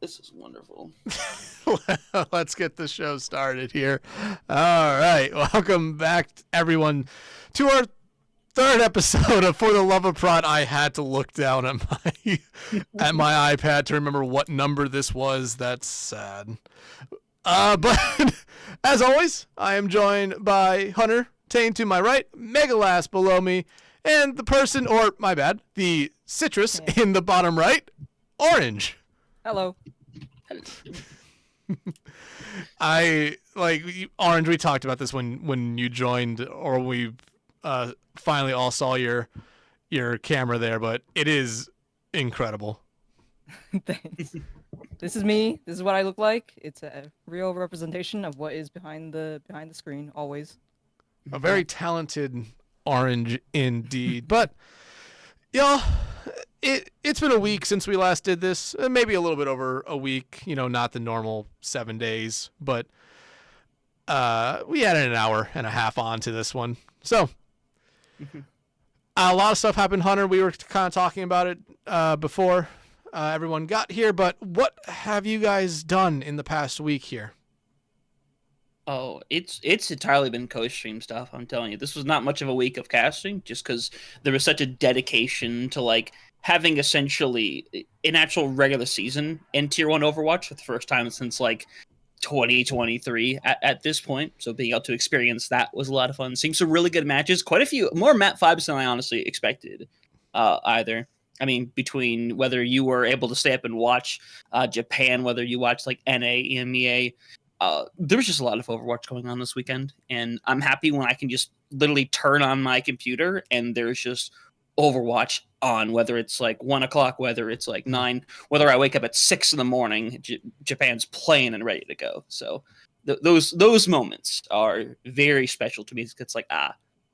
This is wonderful. Let's get the show started here. All right. Welcome back, everyone, to our third episode of For the Love of Prod. I had to look down at my iPad to remember what number this was. That's sad. But as always, I am joined by Huntertain to my right, Megalass below me, and the person, or my bad, the citrus in the bottom right, Orange. Hello. I like Orange. We talked about this when you joined, or we finally all saw your camera there, but it is incredible. Thanks. This is me. This is what I look like. It's a real representation of what is behind the screen. Always. A very talented Orange indeed. But y'all, it's been a week since we last did this. Maybe a little bit over a week. You know, not the normal 7 days, but we added an hour and a half on to this one. So a lot of stuff happened, Hunter. We were kind of talking about it before everyone got here. But what have you guys done in the past week here? Oh, it's entirely been co-stream stuff. I'm telling you, this was not much of a week of casting, just because there was such a dedication to like having essentially an actual regular season in Tier 1 Overwatch for the first time since like 2023 at this point. So being able to experience that was a lot of fun. Seeing some really good matches, quite a few more map 5s than I honestly expected. Either. I mean, between whether you were able to stay up and watch Japan, whether you watched like NA, EMEA. There was just a lot of Overwatch going on this weekend, and I'm happy when I can just literally turn on my computer and there's just Overwatch on, whether it's like 1 o'clock, whether it's like 9, whether I wake up at 6 in the morning, Japan's playing and ready to go. So those moments are very special to me. It's like,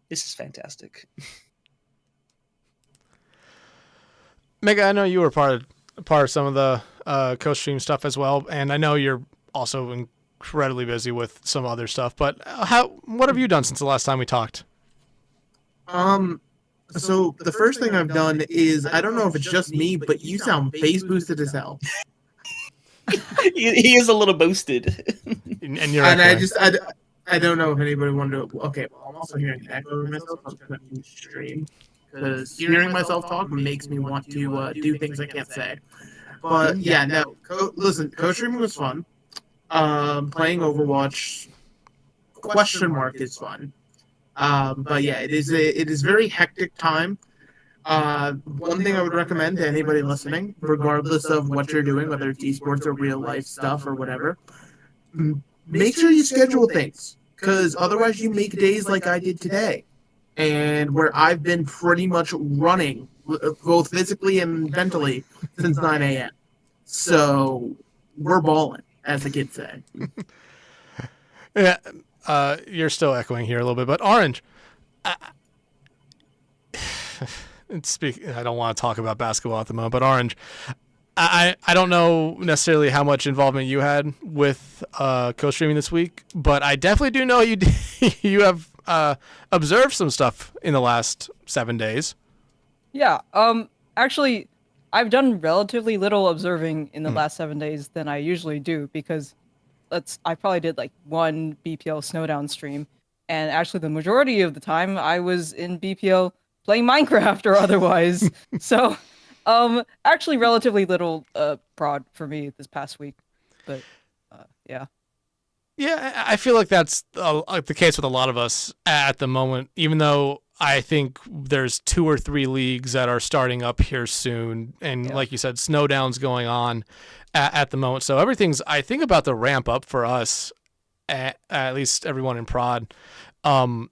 this is fantastic. Mega, I know you were part of some of the co-stream stuff as well, and I know you're also incredibly busy with some other stuff, but what have you done since the last time we talked? So the first thing I've done is, I don't know if it's just me, but you sound bass boosted as hell. he is a little boosted. And you're I don't know if anybody wanted to. Okay, well, I'm also hearing an echo of myself. I'm going to stream because hearing myself talk makes me want to do things I can't say. But yeah, no. Listen, co-streaming was fun. Playing Overwatch ? Is fun. But yeah, it is very hectic time. One thing I would recommend to anybody listening, regardless of what you're doing, whether it's esports or real life stuff or whatever, make sure you schedule things, because otherwise you make days like I did today, and where I've been pretty much running both physically and mentally since 9 a.m. So we're balling, as the kids say. Yeah, you're still echoing here a little bit, but Orange, I don't want to talk about basketball at the moment, but Orange, I don't know necessarily how much involvement you had with co-streaming this week, but I definitely do know you have observed some stuff in the last 7 days. Yeah. Actually, I've done relatively little observing in the last 7 days than I usually do, because I probably did like one BPL Snowdown stream, and actually the majority of the time I was in BPL playing Minecraft or otherwise. So, actually relatively little prod for me this past week, but yeah. Yeah, I feel like that's the case with a lot of us at the moment, even though I think there's 2 or 3 leagues that are starting up here soon. And like you said, Snowdown's going on at the moment. So I think about the ramp up for us, at least everyone in prod. And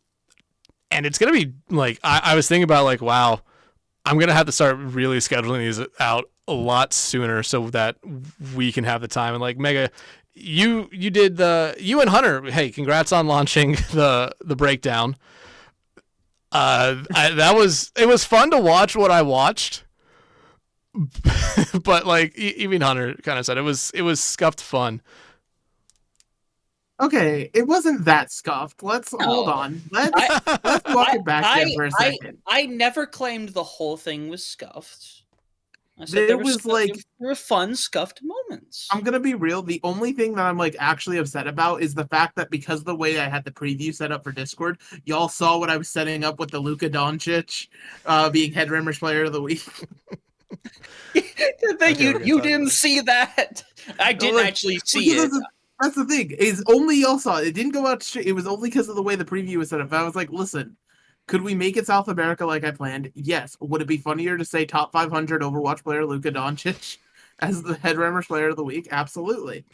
it's going to be like, I was thinking about like, wow, I'm going to have to start really scheduling these out a lot sooner so that we can have the time. And like Mega, you and Hunter, hey, congrats on launching the breakdown. It was fun to watch what I watched, but like even Hunter kind of said, it was scuffed fun. Okay, it wasn't that scuffed. Hold on. Let's walk it back there for a second. I never claimed the whole thing was scuffed. I said There was like there were fun scuffed moments. I'm gonna be real. The only thing that I'm like actually upset about is the fact that because of the way I had the preview set up for Discord, y'all saw what I was setting up with the Luka Doncic being Headrunners Player of the Week. You didn't see that. I didn't actually see it. That's the thing. Is only y'all saw it. It didn't go out straight. It was only because of the way the preview was set up. I was like, listen, could we make it South America like I planned? Yes. Would it be funnier to say top 500 Overwatch player Luka Doncic as the Headrunners Player of the Week? Absolutely.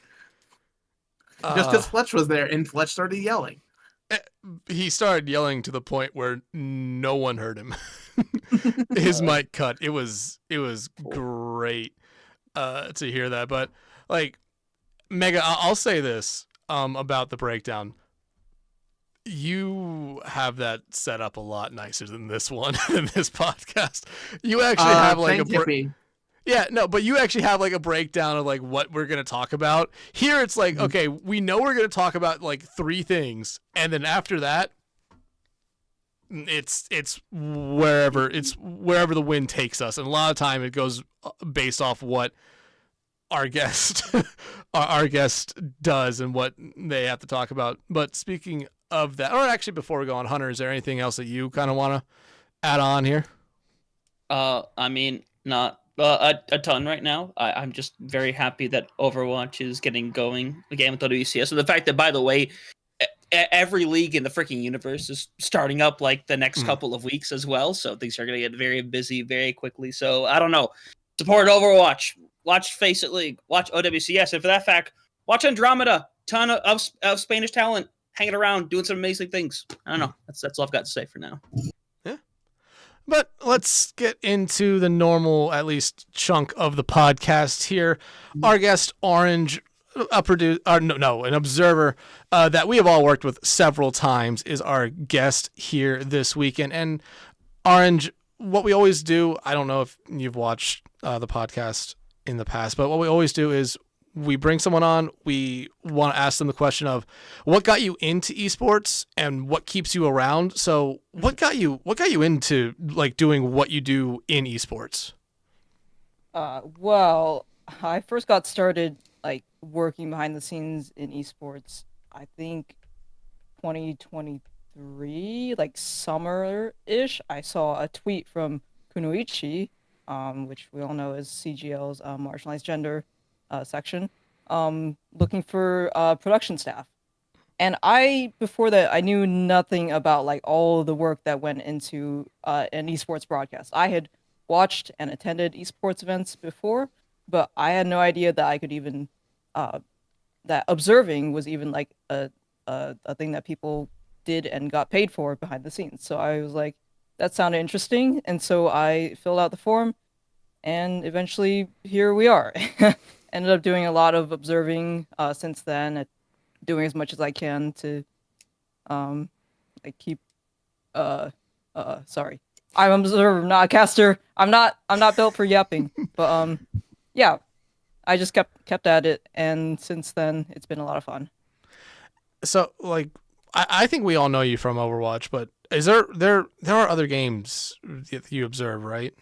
Just because Fletch was there and Fletch started yelling. He started yelling to the point where no one heard him. His mic cut. It was great to hear that. But like, Mega, I'll say this about the breakdown. You have that set up a lot nicer than this one in this podcast. You actually have like but you actually have like a breakdown of like what we're gonna talk about. Here it's like, okay, we know we're gonna talk about like 3 things, and then after that, it's wherever the wind takes us, and a lot of time it goes based off what our guest our guest does and what they have to talk about. But speaking of that, or actually before we go on, Hunter, is there anything else that you kind of want to add on here? I mean, not a ton right now. I'm just very happy that Overwatch is getting going again with WCS. And the fact that, by the way, every league in the freaking universe is starting up like the next couple of weeks as well. So things are going to get very busy very quickly. So I don't know. Support Overwatch. Watch Face It League. Watch OWCS. And for that fact, watch Andromeda. Ton of Spanish talent hanging around doing some amazing things. I don't know. That's all I've got to say for now. But let's get into the normal, at least, chunk of the podcast here. Our guest, Orange, an observer that we have all worked with several times, is our guest here this weekend. And Orange, what we always do, I don't know if you've watched the podcast in the past, but what we always do is we bring someone on, we want to ask them the question of what got you into esports and what keeps you around. So what got you into like doing what you do in esports? Well, I first got started like working behind the scenes in esports, I think 2023, like summer-ish. I saw a tweet from Kunoichi, which we all know is CGL's marginalized gender section, looking for production staff. And before that, I knew nothing about like all the work that went into an esports broadcast. I had watched and attended esports events before, but I had no idea that I could even that observing was even like a thing that people did and got paid for behind the scenes. So I was like, that sounded interesting, and so I filled out the form, and eventually here we are. Ended up doing a lot of observing since then, doing as much as I can to like keep sorry. I'm an observer, not a caster. I'm not built for yapping. But yeah. I just kept at it, and since then it's been a lot of fun. So like I think we all know you from Overwatch, but is there are other games that you observe, right?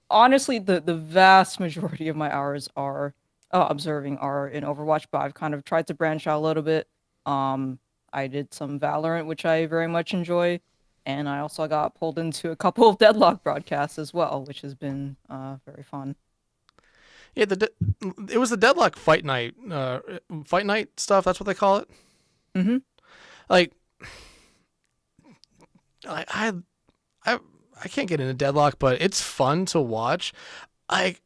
Honestly, the vast majority of my hours are observing are in Overwatch, but I've kind of tried to branch out a little bit. I did some Valorant, which I very much enjoy, and I also got pulled into a couple of Deadlock broadcasts as well, which has been very fun. Yeah, it was the Deadlock fight night stuff. That's what they call it. Mm-hmm. Like, I can't get into Deadlock, but it's fun to watch. I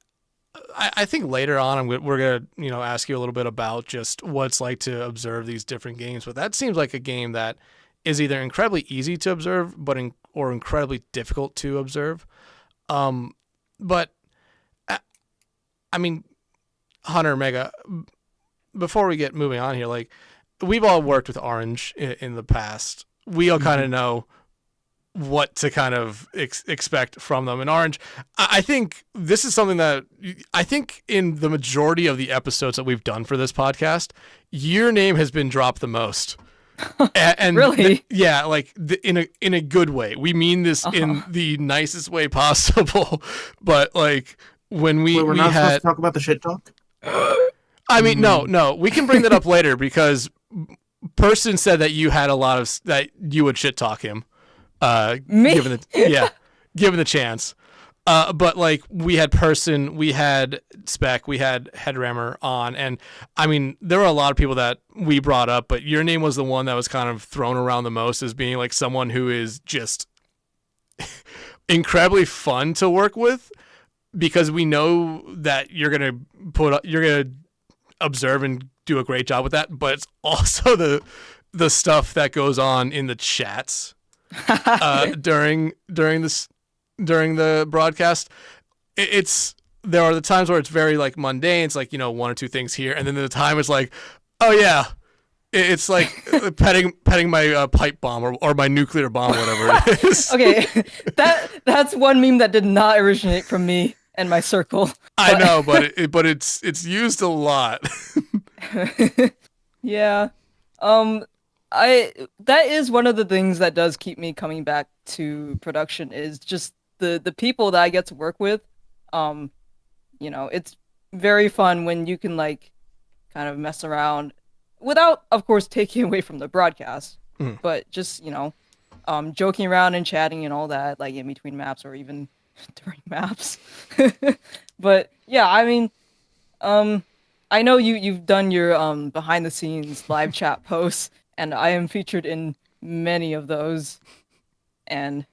think later on we're gonna ask you a little bit about just what it's like to observe these different games. But that seems like a game that is either incredibly easy to observe, or incredibly difficult to observe. But I mean, Hunter, Mega, before we get moving on here, like we've all worked with Orange in the past. We all kind of know what to kind of expect from them. And Orange, I think this is something that I think in the majority of the episodes that we've done for this podcast, your name has been dropped the most. And Really? yeah, like in a good way. We mean this in the nicest way possible. But like when Wait, we're we not supposed had, to talk about the shit talk? I mean, no, we can bring that up later because person said that you had a lot of that you would shit talk him. Me? Given the chance. But like we had Person, we had Spec, we had Headrammer on, and I mean there were a lot of people that we brought up, but your name was the one that was kind of thrown around the most as being like someone who is just incredibly fun to work with because we know that you're gonna observe and do a great job with that, but it's also the stuff that goes on in the chats during the broadcast. It's there are the times where it's very like mundane. It's like, one or two things here, and then the time it's like, oh yeah, it's like petting my pipe bomb or my nuclear bomb, whatever it is. Okay, that's one meme that did not originate from me and my circle. I know, but it's used a lot. Yeah. That is one of the things that does keep me coming back to production is just the people that I get to work with. It's very fun when you can like kind of mess around without, of course, taking away from the broadcast, but just, joking around and chatting and all that, like in between maps or even during maps. But yeah, I mean, I know you've done your behind the scenes live chat posts, and I am featured in many of those. And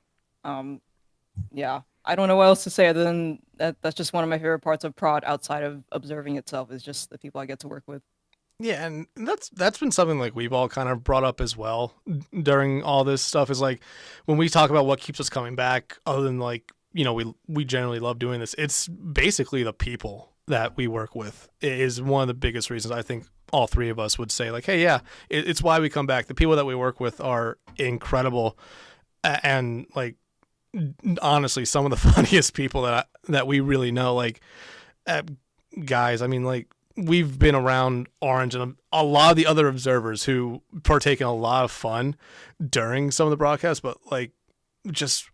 yeah, I don't know what else to say other than that's just one of my favorite parts of prod outside of observing itself is just the people I get to work with. Yeah, and that's been something like we've all kind of brought up as well during all this stuff is like when we talk about what keeps us coming back, other than like, we generally love doing this. It's basically the people that we work with is one of the biggest reasons. I think all three of us would say like, hey, yeah, it's why we come back. The people that we work with are incredible, and like honestly, some of the funniest people that we really know. Like guys, I mean, like we've been around Orange and a lot of the other observers who partake in a lot of fun during some of the broadcasts, but like just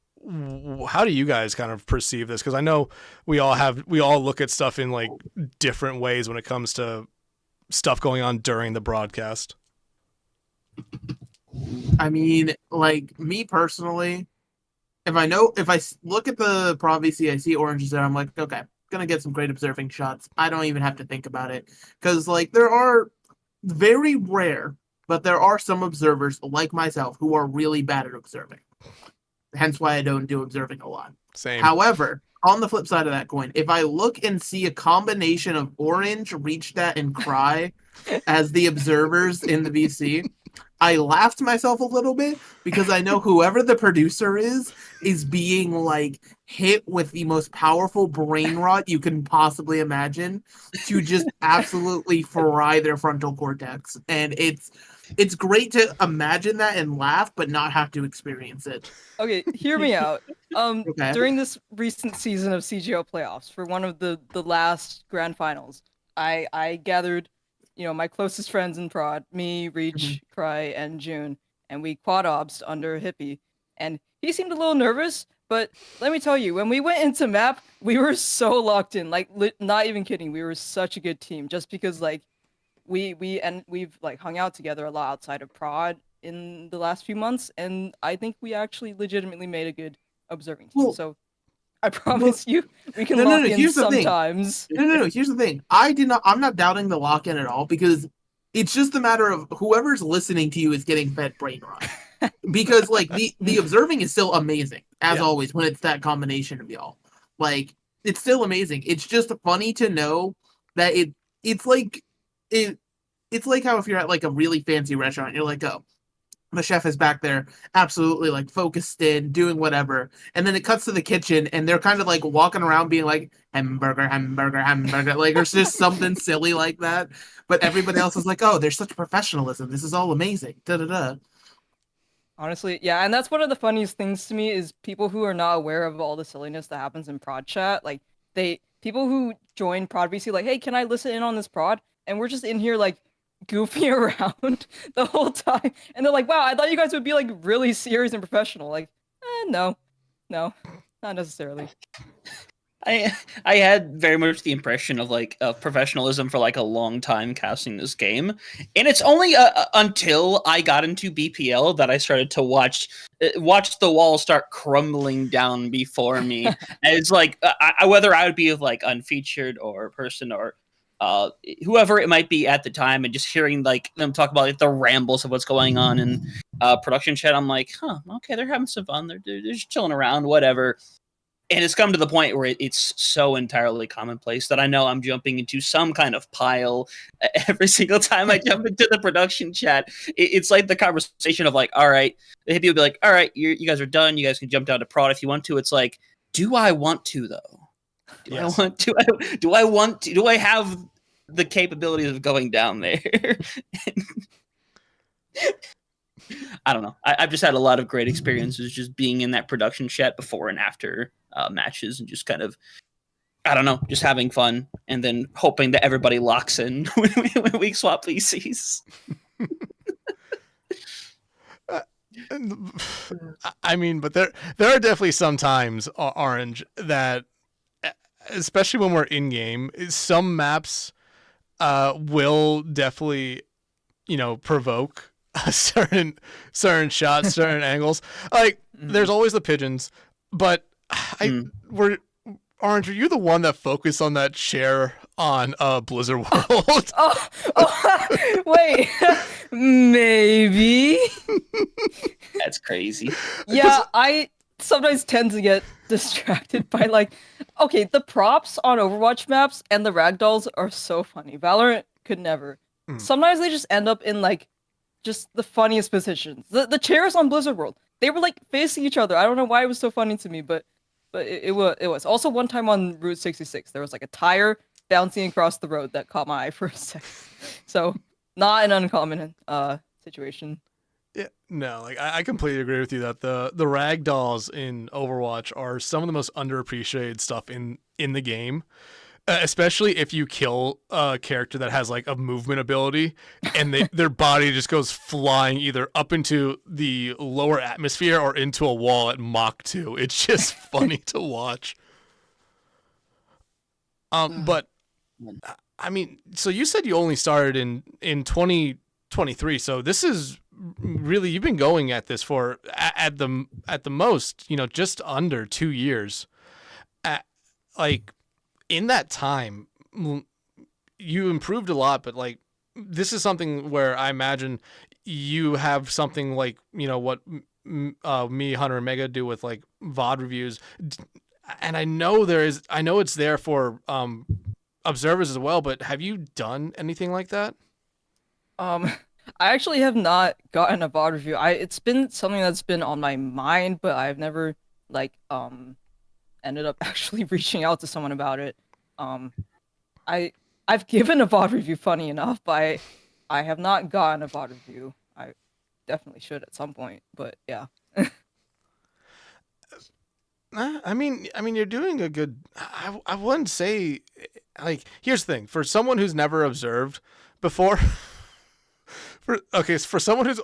how do you guys kind of perceive this? Because I know we all look at stuff in like different ways when it comes to stuff going on during the broadcast. I mean, like me personally, if I look at the Prov VC, I see oranges there, I'm like, okay, gonna get some great observing shots. I don't even have to think about it. Because like there are very rare, but there are some observers like myself who are really bad at observing. Hence why I don't do observing a lot. Same. However, on the flip side of that coin, if I look and see a combination of Orange, Reachstat, and Cry as the observers in the VC, I laughed myself a little bit because I know whoever the producer is being like hit with the most powerful brain rot you can possibly imagine to just absolutely fry their frontal cortex. And it's great to imagine that and laugh, but not have to experience it. Okay, hear me out. Okay. During this recent season of CGO playoffs, for one of the last grand finals, I gathered, my closest friends in prod, me, Reach, Cry, and June, and we quad ops under Hippie. And he seemed a little nervous, but let me tell you, when we went into map, we were so locked in. Like, not even kidding, we were such a good team. Just because, like, we've like hung out together a lot outside of prod in the last few months, and I think we actually legitimately made a good observing team. So I promise you, we can lock in sometimes. No. Here's the thing. I'm not doubting the lock in at all because it's just a matter of whoever's listening to you is getting fed brain rot. Because like the observing is still amazing as always when it's that combination of y'all. Like it's still amazing. It's just funny to know that it's like how if you're at like a really fancy restaurant, you're like, oh, the chef is back there absolutely like focused in doing whatever, and then it cuts to the kitchen and they're kind of like walking around being like hamburger like there's just something silly like that, but everybody else is like, oh, there's such professionalism, this is all amazing, Honestly, yeah, and that's one of the funniest things to me is people who are not aware of all the silliness that happens in prod chat. Like people who join prod VC like, hey, can I listen in on this prod? And we're just in here like goofing around the whole time, and they're like, "Wow, I thought you guys would be like really serious and professional." Like, no, not necessarily. I had very much the impression of like professionalism for like a long time casting this game, and it's only until I got into BPL that I started to watch the walls start crumbling down before me. And it's like whether I would be like unfeatured or person or whoever it might be at the time, and just hearing like them talk about like the rambles of what's going on in production chat, I'm like, huh, okay, they're having some fun, they're just chilling around, whatever. And it's come to the point where it's so entirely commonplace that I know I'm jumping into some kind of pile every single time I jump into the production chat. It's like the conversation of like, all right, people be like, all right, you guys are done. You guys can jump down to prod if you want to. It's like, do I want to though? Do I want to? Do I want to? Do I have the capabilities of going down there? I don't know. I've just had a lot of great experiences just being in that production chat before and after matches, and just kind of, I don't know, just having fun, and then hoping that everybody locks in when we swap PCs. I mean, but there are definitely some times, Orange, that especially when we're in game, some maps will definitely, provoke certain shots, certain angles. Like there's always the pigeons, but Orange, are you the one that focused on that chair on Blizzard World? Wait, maybe. That's crazy. Yeah, I sometimes tend to get distracted by like, okay, the props on Overwatch maps and the ragdolls are so funny. Valorant could never. Sometimes they just end up in like just the funniest positions. The chairs on Blizzard World, they were like facing each other. I don't know why it was so funny to me, but it was. Also, one time on Route 66, there was like a tire bouncing across the road that caught my eye for a second. So not an uncommon situation. Yeah, no, like I completely agree with you that the ragdolls in Overwatch are some of the most underappreciated stuff in the game. Especially if you kill a character that has like a movement ability and their body just goes flying either up into the lower atmosphere or into a wall at Mach 2. It's just funny to watch. But I mean, so you said you only started in 2023. So this is really, you've been going at this for at the most, just under 2 years. Like, in that time, you improved a lot, but like this is something where I imagine you have something like what me, Hunter, and Mega do with like VOD reviews, and I know it's there for observers as well. But have you done anything like that? I actually have not gotten a VOD review. It's been something that's been on my mind, but I've never like ended up actually reaching out to someone about it. I've given a VOD review, funny enough, but I have not gotten a VOD review. I definitely should at some point, but yeah. I mean, you're doing a good. I wouldn't say, like. Here's the thing: for someone who's never observed before, for someone who's,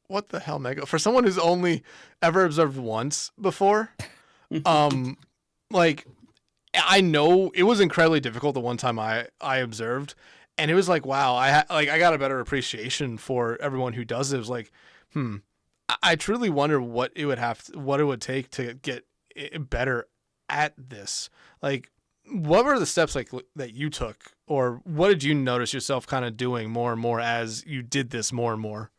what the hell, Mega? For someone who's only ever observed once before, like, I know it was incredibly difficult the one time I observed, and it was like, wow, I got a better appreciation for everyone who does it. It was like, I truly wonder what it would take to get better at this. Like, what were the steps like that you took, or what did you notice yourself kind of doing more and more as you did this more and more?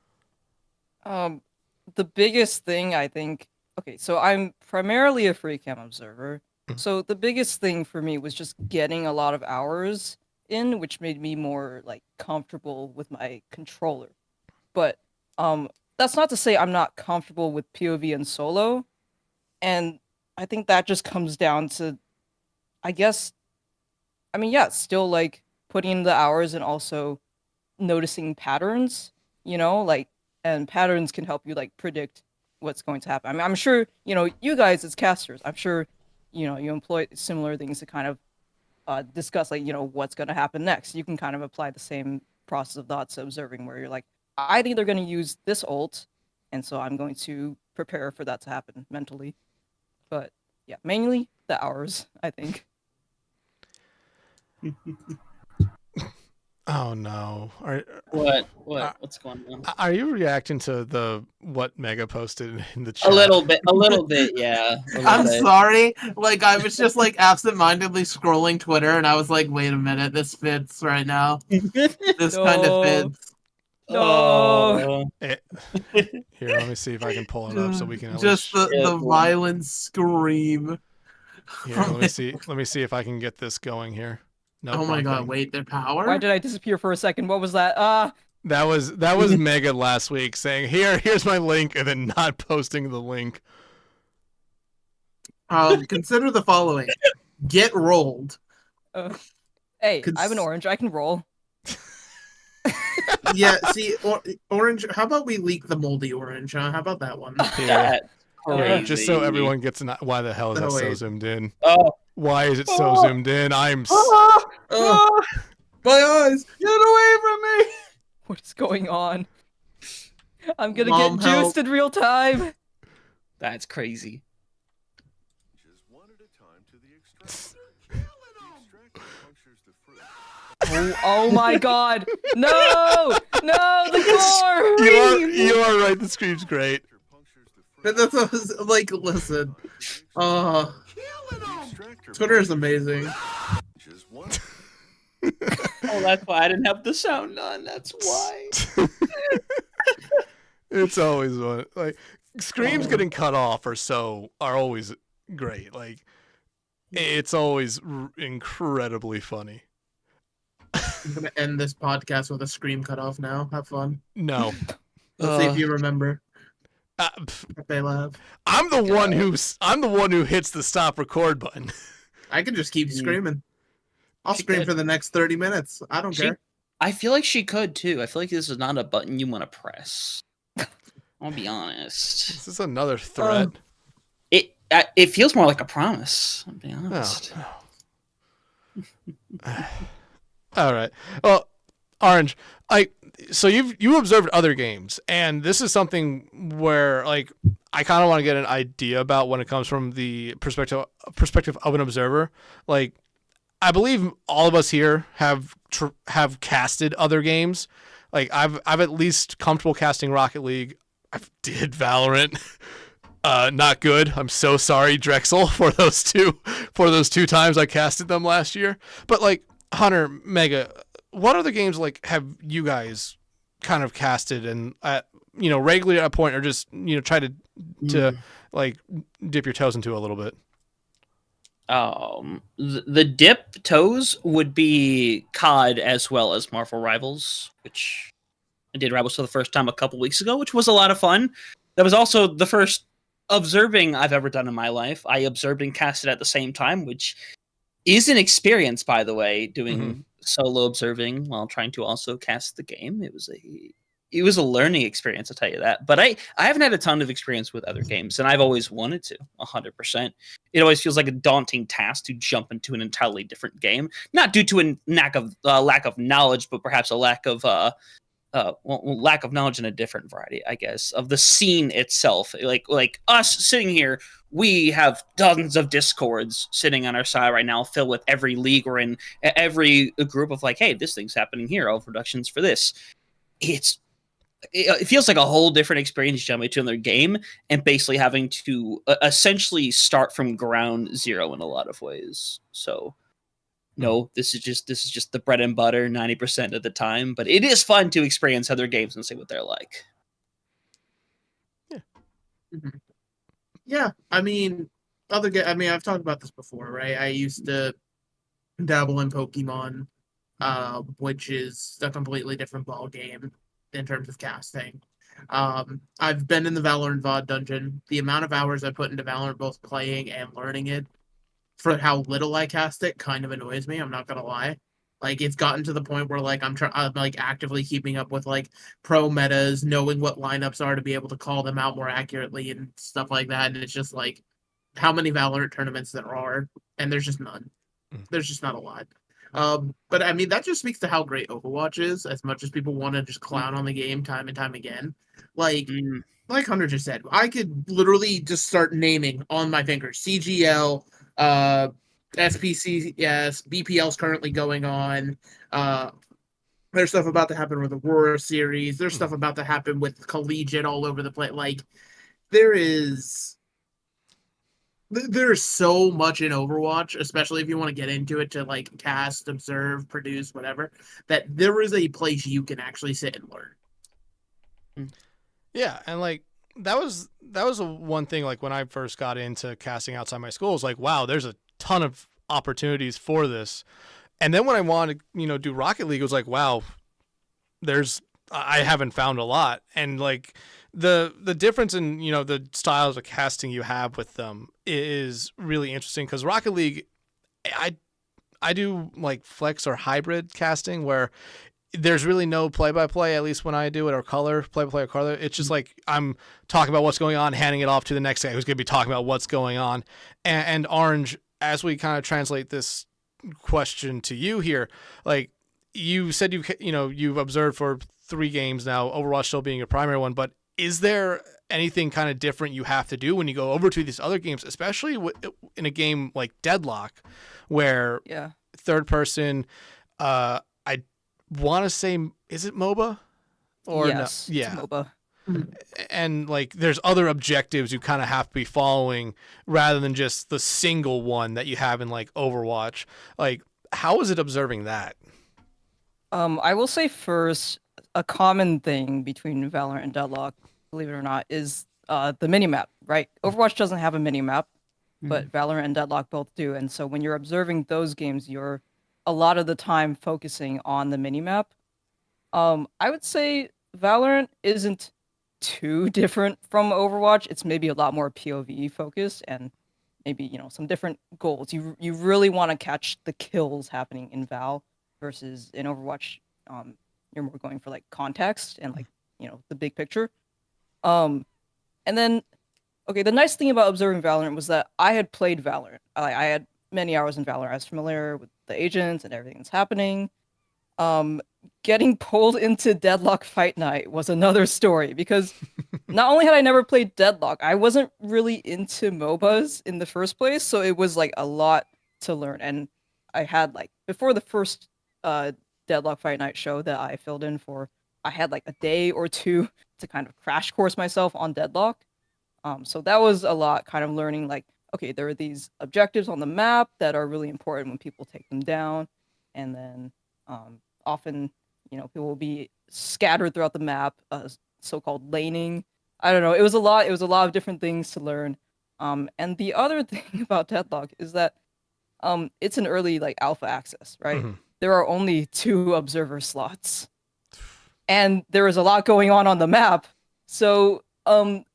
The biggest thing, I think, okay, so I'm primarily a free cam observer. So the biggest thing for me was just getting a lot of hours in, which made me more like comfortable with my controller. But that's not to say I'm not comfortable with POV and solo. And I think that just comes down to, I guess, I mean, yeah, still like putting in the hours and also noticing patterns, like, and patterns can help you like predict what's going to happen. I mean, I'm sure, you guys as casters, I'm sure, you employ similar things to kind of discuss like, what's going to happen next. You can kind of apply the same process of thoughts observing where you're like, I'm either going to use this ult, and so I'm going to prepare for that to happen mentally. But yeah, mainly the hours, I think. Oh no! What's going on? Are you reacting to what Mega posted in the chat? A little bit, yeah. I'm sorry. Like, I was just like absentmindedly scrolling Twitter, and I was like, "Wait a minute, this fits right now. This kind of fits." No. Here, let me see if I can pull it up so we can at Just least... the violent scream. Here, let me see if I can get this going here. Nope, Oh my god! thing. Wait, their power. Why did I disappear for a second? What was that? That was Mega last week saying, here's my link, and then not posting the link. Consider the following: get rolled. Hey, I have an orange. I can roll. Yeah, see, orange. How about we leak the moldy orange? Huh? How about that one? Yeah. Just so everyone gets why the hell is that so zoomed in? Oh, why is it so zoomed in? My eyes! Get away from me! What is going on? I'm gonna Mom, get juiced help. in real time. that's crazy. Just one at a time to the extractor. The extractor punctures the fruit. Oh my god! No! No! The core! You are right. The scream's great. That's what I was like. Listen, Twitter is amazing. Just one. Oh, that's why I didn't have the sound on. That's why. It's always one. Like screams getting cut off are always great. Like it's always incredibly funny. I'm gonna end this podcast with a scream cut off now. Have fun. No. Let's see if you remember. They laugh. I'm the one who hits the stop record button. I can just keep screaming. I'll scream for the next 30 minutes. I don't care. I feel like she could too. I feel like this is not a button you want to press. I'll be honest. This is another threat. It feels more like a promise. I'll be honest. Oh. All right. Well, Orange, so you observed other games, and this is something where like I kind of want to get an idea about when it comes from the perspective of an observer. Like, I believe all of us here have casted other games. Like I've at least comfortable casting Rocket League. I did Valorant. Not good. I'm so sorry, Drexel, for those two times I casted them last year. But like Hunter, Mega, what other games like have you guys kind of casted and regularly at a point, or just try to like dip your toes into a little bit? The dip toes would be COD as well as Marvel Rivals, which I did Rivals for the first time a couple weeks ago, which was a lot of fun. That was also the first observing I've ever done in my life. I observed and casted at the same time, which is an experience, by the way, doing solo observing while trying to also cast the game. It was a learning experience, I'll tell you that. But I haven't had a ton of experience with other games, and I've always wanted to, 100%. It always feels like a daunting task to jump into an entirely different game, not due to a lack of knowledge, but perhaps a lack of knowledge in a different variety, I guess, of the scene itself. Like us sitting here, we have dozens of Discords sitting on our side right now, filled with every league we're in, every group of like, hey, this thing's happening here, overproductions for this. It feels like a whole different experience jumping to another game and basically having to essentially start from ground zero in a lot of ways. So no, this is just the bread and butter 90% of the time, but it is fun to experience other games and see what they're like. Yeah. Mm-hmm. Yeah, I mean, I've talked about this before, right? I used to dabble in Pokemon, which is a completely different ball game in terms of casting. I've been in the Valorant VOD dungeon. The amount of hours I put into Valorant, both playing and learning it, for how little I cast it, kind of annoys me. I'm not gonna lie. Like, it's gotten to the point where like I'm like actively keeping up with like pro metas, knowing what lineups are to be able to call them out more accurately and stuff like that. And it's just like how many Valorant tournaments there are, and there's just none. There's just not a lot. But I mean, that just speaks to how great Overwatch is. As much as people want to just clown on the game time and time again, like Mm. like Hunter just said, I could literally just start naming on my fingers. CGL, SPCS, BPL's currently going on. Uh, there's stuff about to happen with the Aurora series. There's stuff about to happen with Collegiate all over the place. Like there is there's so much in Overwatch, especially if you want to get into it to like cast, observe, produce, whatever, that there is a place you can actually sit and learn. Yeah, and like that was one thing like when I first got into casting outside my school, it was like, wow, there's a ton of opportunities for this. And then when I wanted to, do Rocket League, it was like, wow, I haven't found a lot. And like the difference in, the styles of casting you have with them is really interesting because Rocket League, I do like flex or hybrid casting where there's really no play-by-play, at least when I do it, or color, play-by-play or color. It's just like I'm talking about what's going on, handing it off to the next guy who's going to be talking about what's going on. And Orange, as we kind of translate this question to you here, like you said, you've observed for 3 games now, Overwatch still being your primary one, but is there anything kind of different you have to do when you go over to these other games, especially in a game like Deadlock, where third person, I want to say, is it MOBA? Or yes, no? Yeah. it's MOBA. And like there's other objectives you kind of have to be following rather than just the single one that you have in like Overwatch. Like how is it observing that? I will say first, a common thing between Valorant and Deadlock, believe it or not, is the minimap, right? Overwatch doesn't have a minimap, but Valorant and Deadlock both do. And so when you're observing those games, you're a lot of the time focusing on the minimap. I would say Valorant isn't too different from Overwatch. It's maybe a lot more POV focused and maybe, some different goals. You really want to catch the kills happening in Val versus in Overwatch. You're more going for like context and like, the big picture. And then okay, the nice thing about observing Valorant was that I had played Valorant. I had many hours in Valorant. I was familiar with the agents and everything that's happening. Getting pulled into Deadlock Fight Night was another story because not only had I never played Deadlock, I wasn't really into MOBAs in the first place, so it was like a lot to learn. And I had like before the first Deadlock Fight Night show that I filled in for, I had like a day or two to kind of crash course myself on Deadlock. So that was a lot, kind of learning like, okay, there are these objectives on the map that are really important when people take them down, and then often, people will be scattered throughout the map, so-called laning. I don't know. It was a lot. It was a lot of different things to learn. And the other thing about Deadlock is that it's an early like alpha access, right? Mm-hmm. There are only 2 observer slots, and there is a lot going on the map. So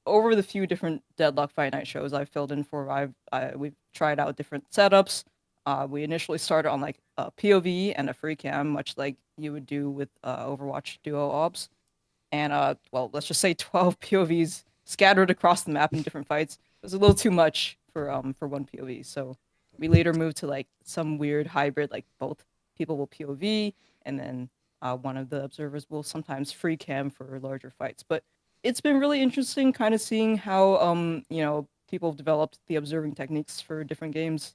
over the few different Deadlock Fight Night shows I've filled in for, we've tried out different setups. We initially started on like a POV and a free cam, much like you would do with Overwatch duo ops. And well, let's just say 12 POVs scattered across the map in different fights. It was a little too much for one POV. So we later moved to like some weird hybrid, like both people will POV and then one of the observers will sometimes free cam for larger fights. But it's been really interesting kind of seeing how people have developed the observing techniques for different games.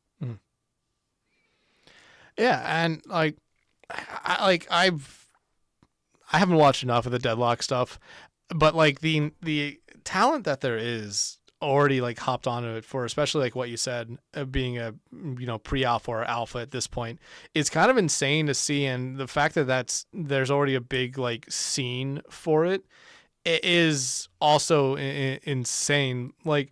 Yeah, and like I haven't watched enough of the Deadlock stuff, but like the talent that there is already like hopped onto it for, especially like what you said, being a pre-alpha or alpha at this point, it's kind of insane to see. And the fact that there's already a big like scene for it is also insane. Like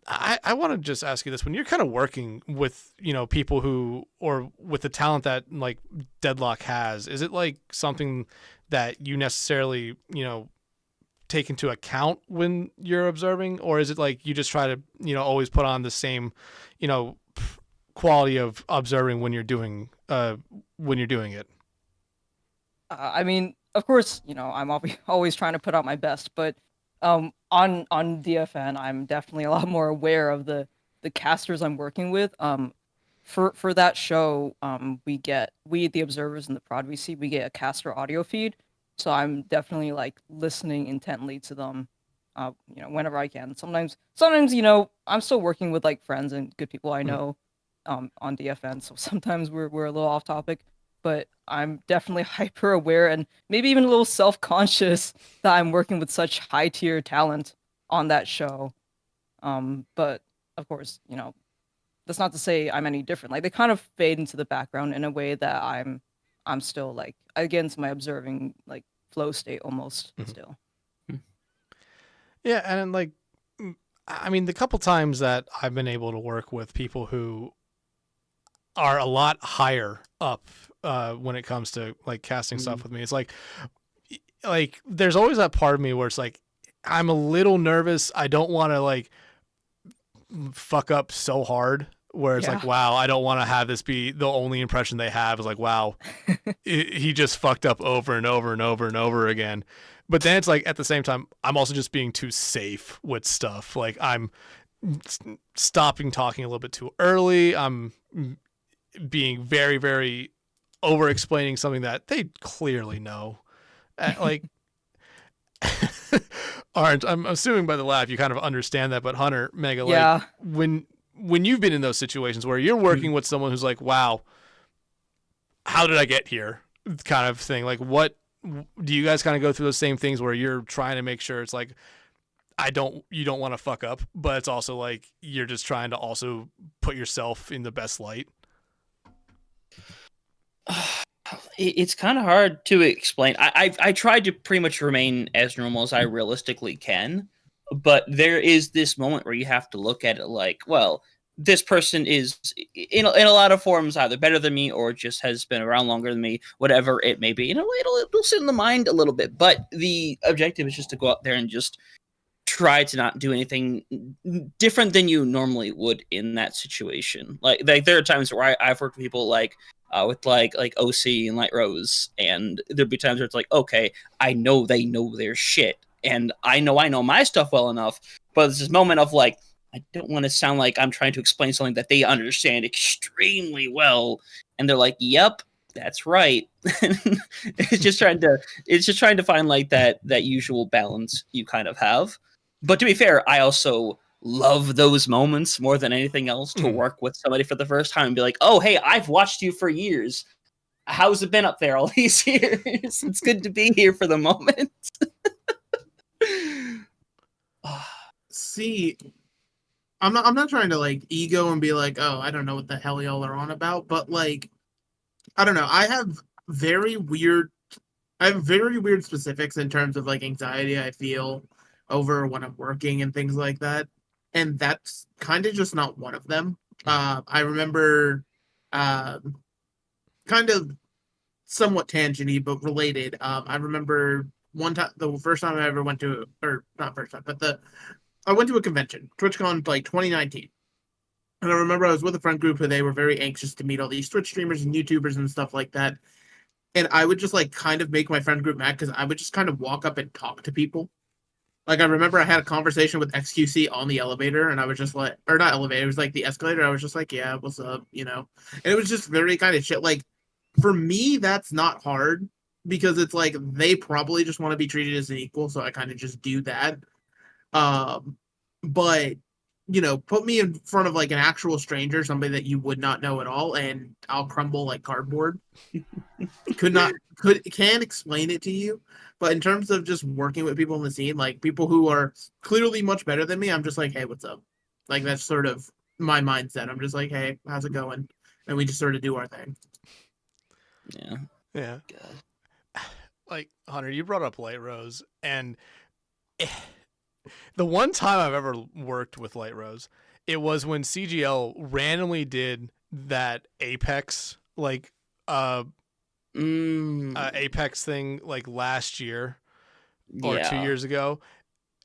I want to just ask you this: when you're kind of working with people who, or with the talent that like Deadlock has, is it like something that you necessarily take into account when you're observing, or is it like you just try to always put on the same quality of observing when you're doing it? I mean, of course, I'm always trying to put out my best, but on DFN, I'm definitely a lot more aware of the casters I'm working with. for that show, we the observers and the prod we get a caster audio feed. So I'm definitely like listening intently to them, whenever I can. Sometimes, I'm still working with like friends and good people I know, on DFN. So sometimes we're a little off topic, but I'm definitely hyper aware and maybe even a little self conscious that I'm working with such high tier talent on that show. But of course, that's not to say I'm any different. Like they kind of fade into the background in a way that I'm still like against my observing like flow state almost still. Yeah, and like, I mean, the couple times that I've been able to work with people who are a lot higher up when it comes to like casting stuff with me, it's like there's always that part of me where it's like I'm a little nervous. I don't want to like fuck up so hard where it's like, wow, I don't want to have this be the only impression they have is like, wow, he just fucked up over and over and over and over again. But then it's like at the same time, I'm also just being too safe with stuff. Like I'm stopping talking a little bit too early. I'm being very, very over explaining something that they clearly know. Like, Aren't I'm assuming by the laugh you kind of understand that, but Hunter, Mega, like when you've been in those situations where you're working with someone who's like, wow, how did I get here? Kind of thing. Like, what do you guys kind of go through those same things where you're trying to make sure it's like, you don't want to fuck up, but it's also like you're just trying to also put yourself in the best light? It's kind of hard to explain. I tried to pretty much remain as normal as I realistically can, but there is this moment where you have to look at it like, well, this person is in a lot of forms either better than me or just has been around longer than me, whatever it may be. It'll sit in the mind a little bit, but the objective is just to go out there and just try to not do anything different than you normally would in that situation. Like there are times where I've worked with people with like OC and Light Rose, and there'd be times where it's like, okay, I know they know their shit, and I know my stuff well enough, but there's this moment of like, I don't want to sound like I'm trying to explain something that they understand extremely well, and they're like, yep, that's right. It's just trying to find like that usual balance you kind of have. But to be fair, I also love those moments more than anything else, to work with somebody for the first time and be like, oh, hey, I've watched you for years. How's it been up there all these years? It's good to be here for the moment. See, I'm not trying to like ego and be like, oh, I don't know what the hell y'all are on about, but like, I don't know. I have very weird specifics in terms of like anxiety I feel over when I'm working and things like that. And that's kind of just not one of them. I remember kind of somewhat tangenty, but related. I remember one time, the first time I ever went to, or not first time, but I went to a convention, TwitchCon, like 2019. And I remember I was with a friend group who they were very anxious to meet all these Twitch streamers and YouTubers and stuff like that. And I would just like kind of make my friend group mad because I would just kind of walk up and talk to people. Like, I remember I had a conversation with XQC on the elevator, and I was just like, or not elevator, it was like the escalator. I was just like, yeah, what's up, And it was just very kind of shit. Like, for me, that's not hard because it's like they probably just want to be treated as an equal, so I kind of just do that. But, put me in front of like an actual stranger, somebody that you would not know at all, and I'll crumble like cardboard. Can explain it to you. But in terms of just working with people in the scene, like people who are clearly much better than me, I'm just like, hey, what's up? Like, that's sort of my mindset. I'm just like, hey, how's it going? And we just sort of do our thing. Yeah. Yeah. God. Like, Hunter, you brought up Light Rose, and the one time I've ever worked with Light Rose, it was when CGL randomly did that Apex, like, Apex thing like last year or 2 years ago.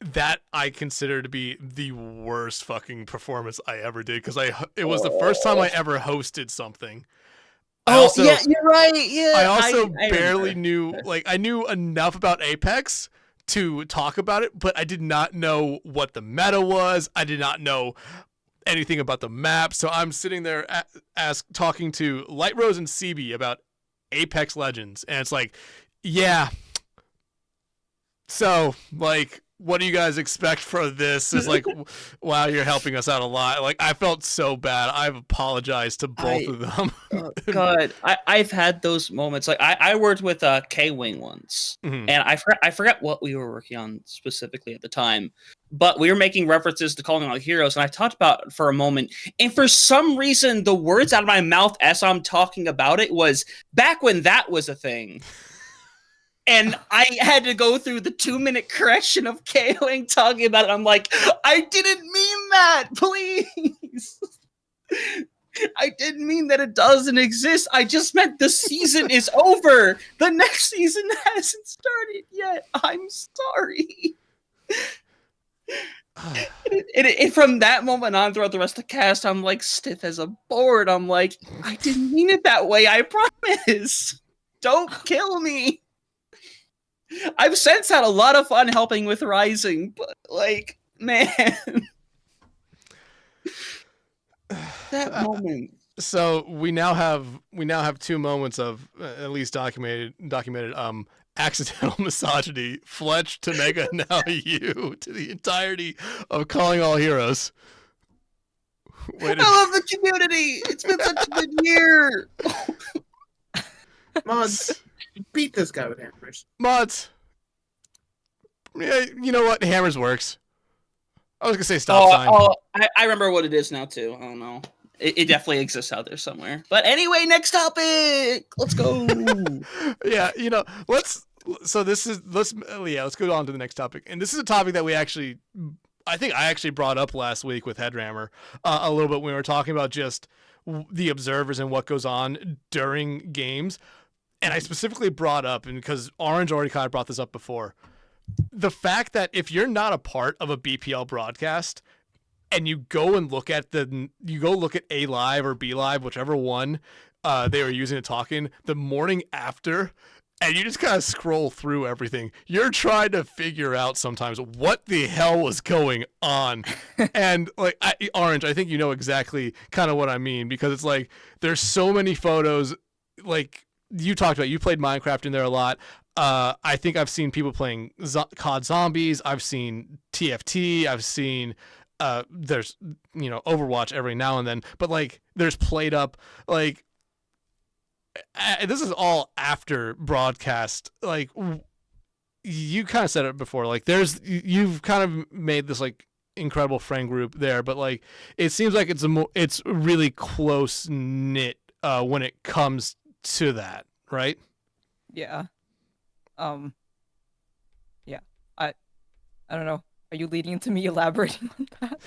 That I consider to be the worst fucking performance I ever did, because it was the first time I ever hosted something. Yeah, you're right. Yeah, I also barely knew, like, I knew enough about Apex to talk about it, but I did not know what the meta was. I did not know anything about the map. So I'm sitting there talking to Light Rose and CB about Apex Legends, and it's like, yeah. So, like, what do you guys expect for this? Is like, wow, you're helping us out a lot. Like, I felt so bad. I've apologized to both of them. God, I've had those moments. Like, I worked with K-Wing once, and I forgot what we were working on specifically at the time, but we were making references to calling out heroes, and I talked about it for a moment, and for some reason, the words out of my mouth as I'm talking about it was, back when that was a thing. And I had to go through the 2-minute correction of K-Wing talking about it. I'm like, I didn't mean that, please. I didn't mean that it doesn't exist. I just meant the season is over. The next season hasn't started yet. I'm sorry. And from that moment on, throughout the rest of the cast, I'm like stiff as a board. I'm like, I didn't mean it that way. I promise. Don't kill me. I've since had a lot of fun helping with Rising, but like, man, that moment. So we now have 2 moments of at least documented accidental misogyny. Fletch to Mega, now you, to the entirety of Calling All Heroes. I love the community. It's been such a good year. Mods, beat this guy with hammers. Mods. Yeah, you know what? Hammers works. I was gonna say stop sign. I remember what it is now too. I don't know. It definitely exists out there somewhere. But anyway, next topic. Let's go. Yeah, let's go on to the next topic. And this is a topic that I think I actually brought up last week with Headrammer a little bit when we were talking about just the observers and what goes on during games. And I specifically brought up, and because Orange already kind of brought this up before, the fact that if you're not a part of a BPL broadcast and you go look at A Live or B Live, whichever one they were using to talk in, the morning after, and you just kind of scroll through everything, you're trying to figure out sometimes what the hell was going on. And like Orange, I think you know exactly kind of what I mean, because it's like there's so many photos. Like you talked about, you played Minecraft in there a lot. I think I've seen people playing COD Zombies. I've seen TFT. I've seen there's Overwatch every now and then, but like there's played up, like this is all after broadcast. Like you kind of said it before, like you've kind of made this like incredible friend group there, but like it seems like it's really close knit when it comes to that, right? Yeah. Yeah. I don't know. Are you leading into me elaborating on that?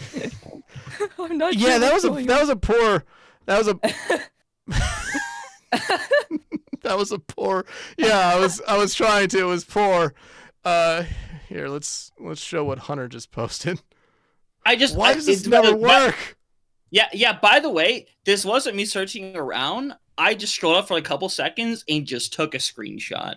I'm not sure. Yeah, that was a poor. Yeah, I was trying to. It was poor. Here, let's show what Hunter just posted. Why does this never work? Yeah. By the way, this wasn't me searching around. I just scrolled up for a couple seconds and just took a screenshot.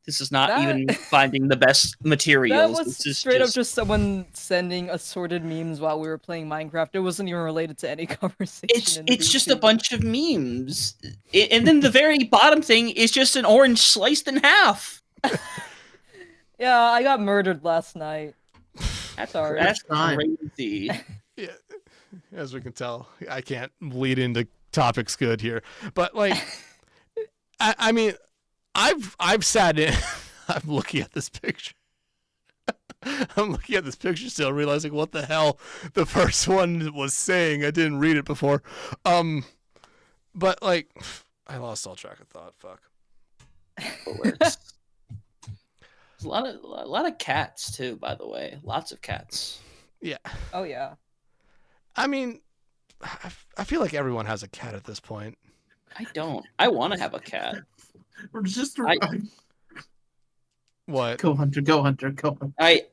This is not even finding the best materials. That was straight up just someone sending assorted memes while we were playing Minecraft. It wasn't even related to any conversation. It's just a bunch of memes. And then the very bottom thing is just an orange sliced in half. Yeah, I got murdered last night. That's crazy. Yeah, as we can tell, I can't lead into topics good here. But like, I mean, I've sat in. I'm looking at this picture. I'm looking at this picture still, realizing what the hell the first one was saying. I didn't read it before. But like, I lost all track of thought. Fuck. There's a lot of cats too, by the way. Lots of cats. Yeah. Oh yeah. I mean, I feel like everyone has a cat at this point. I don't. I want to have a cat. We're just what? Go Hunter. I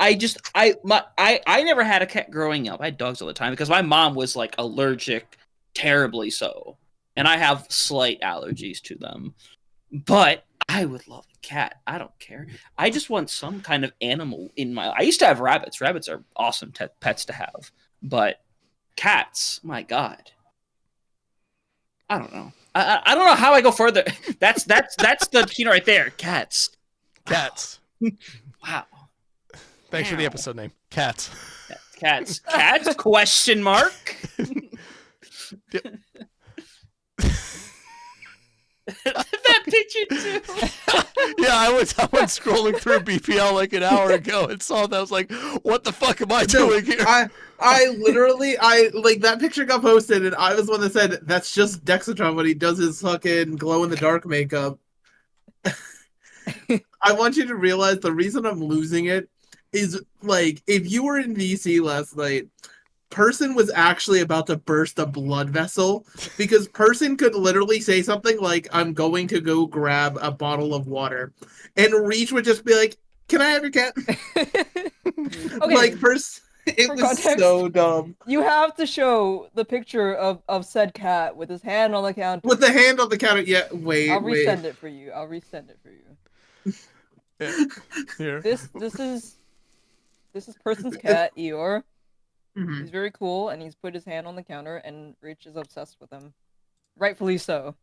never had a cat growing up. I had dogs all the time because my mom was like allergic, terribly so, and I have slight allergies to them. But I would love a cat. I don't care. I just want some kind of animal in my. I used to have rabbits. Rabbits are awesome pets to have, but Cats. My God. I don't know. I don't know how I go further. That's the key right there. Cats. Cats. Wow. Thanks for the episode name. Cats. Cats. Cats? Question mark. That picture too. Yeah, I went scrolling through BPL like an hour ago and saw that. I was like, what the fuck am I doing here? I literally like that picture got posted and I was the one that said that's just Dexatron when he does his fucking glow in the dark makeup. I want you to realize the reason I'm losing it is like if you were in DC last night, Person was actually about to burst a blood vessel because Person could literally say something like, I'm going to go grab a bottle of water. And Reach would just be like, can I have your cat? Okay. Like, it For was context, so dumb. You have to show the picture of said cat with his hand on the counter. With the hand on the counter, yeah, wait. I'll resend it for you. Yeah. Here. This is Person's cat, Eeyore. Mhm. He's very cool, and he's put his hand on the counter, and Reach is obsessed with him. Rightfully so.